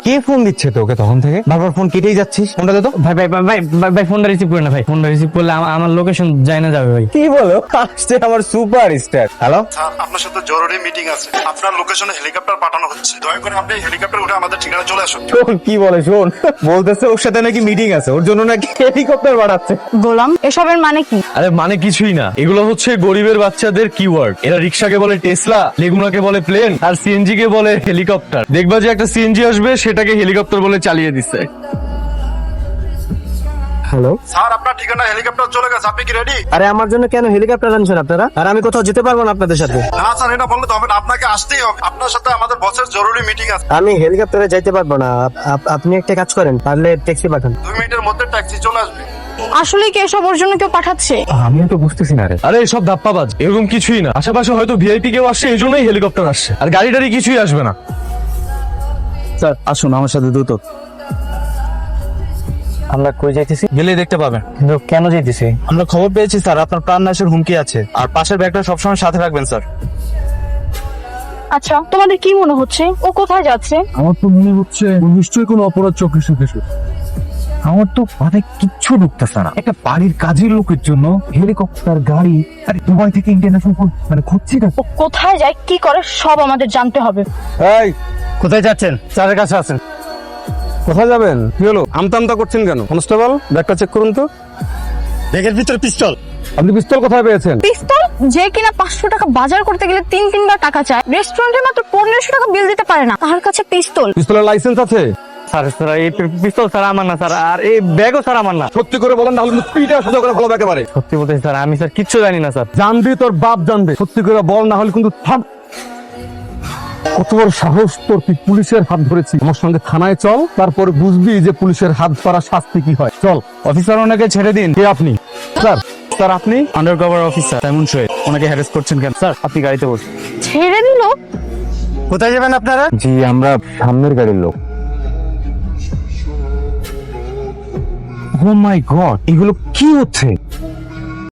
কে phone দিচ্ছে তোকে তখন থেকে? বারবার ফোন কেটেই যাচ্ছিস, ফোনটা দে তো। ভাই ভাই ভাই ভাই ভাই ফোনটা রিসিভ করে না ভাই, ফোনটা রিসিভ করলে আমার লোকেশন যায় না যাবে ভাই। কি বলো? আসছে আমার সুপার স্টার। হ্যালো স্যার, আপনার সাথে জরুরি মিটিং আছে। আপনার লোকেশনে হেলিকপ্টার পাঠানো হচ্ছে। দয়া করে আপনি হেলিকপ্টার উঠে আমাদের ঠিকানা চলে আসুন। শোন কি বলে, শোন বলতেছে ওর সাথে নাকি মিটিং আছে, ওর জন্য নাকি হেলিকপ্টার বাড়াচ্ছে। গোলাম, এসবের মানে কি? আরে মানে কিছুই না, এগুলো হচ্ছে গরিবের বাচ্চাদের কিওয়ার্ড। এরা রিক্সাকে বলে টেসলা, লেগুনাকে বলে প্লেন, আর সিএনজি কে বলে হেলিকপ্টার। দেখবা যে একটা সিএনজি আসবে, সেটাকে হেলিকপ্টার বলে চালিয়ে দিচ্ছে। হ্যালো, স্যার, আপনার ঠিকানা হেলিকপ্টার চলে গেছে। আপনি কি রেডি? আরে আমার জন্য কেন হেলিকপ্টার আনছেন আপনারা? আর আমি কোথাও যেতে পারবো না আপনাদের সাথে। না স্যার, এটা বললে তো হবে না। আপনাকে আসতেই হবে। আপনার সাথে আমাদের বসের জরুরি মিটিং আছে। আমি হেলিকপ্টারে যাইতে পারবো না। আপনি একটা কাজ করেন, পারলে ট্যাক্সি পাঠান। 2 মিনিটের মধ্যে ট্যাক্সি চলে আসবে। আসলে কি এসব ওর জন্য কেউ পাঠাচ্ছে? আমিও তো বুঝতেছি না রে। আরে সব ধাপ্পাবাজ, এরকম কিছুই না। আশেপাশে হয়তো ভিআইপি কেউ আসছে, এই জন্যই হেলিকপ্টার আসছে। আর গাড়ি টাড়ি কিছুই আসবে না। স্যার আসুন আমার সাথে দ্রুত। আমরা কই যাইতেছি? গেলে দেখতে পাবেন। কিন্তু কেন যাইতেছি? আমরা খবর পেয়েছি স্যার, আপনার প্রাণ নাশের হুমকি আছে। আর পাশের ব্যাগটা সবসময় সাথে রাখবেন স্যার। আচ্ছা, তোমাদের কি মনে হচ্ছে ও কোথায় যাচ্ছে? আমার তো মনে হচ্ছে নিশ্চয়ই কোনো অপরাধ চোখে শুকেছে। আমার তো মাথায় কিচ্ছু ঢুকতেছে না। একটা বাড়ির কাজের লোকের জন্য হেলিকপ্টার, গাড়ি, আরে দুবাই থেকে ইন্টারন্যাশনাল ফোন, মানে খুঁজছি না। ও কোথায় যায়, কি করে, সব আমাদের জানতে হবে। এই কোথায় যাচ্ছেন? স্যারের কাছে আছেন। কোথায় যাবেন? কি হলো? আমতা আমতা করছেন কেন? কনস্টেবল, ব্যাগটা চেক করুন তো। ব্যাগের ভিতরে পিস্তল। আপনি পিস্তল কোথায় পেয়েছেন? পিস্তল? যে কিনা 500 টাকা বাজার করতে গেলে 3-3বার টাকা চায়, রেস্টুরেন্টে মাত্র 1500 টাকা বিল দিতে পারে না, তার কাছে পিস্তল। পিস্তলের লাইসেন্স আছে? স্যার স্যার এই পিস্তল স্যার আমার না স্যার, আর এই ব্যাগও স্যার আমার না। সত্যি করে বলেন, না হলে পিঠা সোজা করে ফেলো একেবারে। সত্যি বলতেছি স্যার, আমি স্যার কিচ্ছু জানি না স্যার। জানবি তোর বাপ জানবে। সত্যি করে বল, না হলে কিন্তু থাম। কত বড় সাহস তোর, তুই পুলিশের হাত ধরেছি। আমার সঙ্গে থানায় চল, তারপরে বুঝবি যে পুলিশের হাত ধরা শাস্তি কি হয়। চল। অফিসার ওনাকে ছেড়ে দিন। কে আপনি? স্যার, স্যার আপনি under cover officer Simon Shoaib, ওনাকে হ্যারাস করছেন কেন? স্যার আপনি গাড়িতে বসুন। ছেড়ে দিল? কোথায় যাবেন আপনারা? জি আমরা সামনের গাড়ির লোক। ও মাই গড, এগুলো কি হচ্ছে?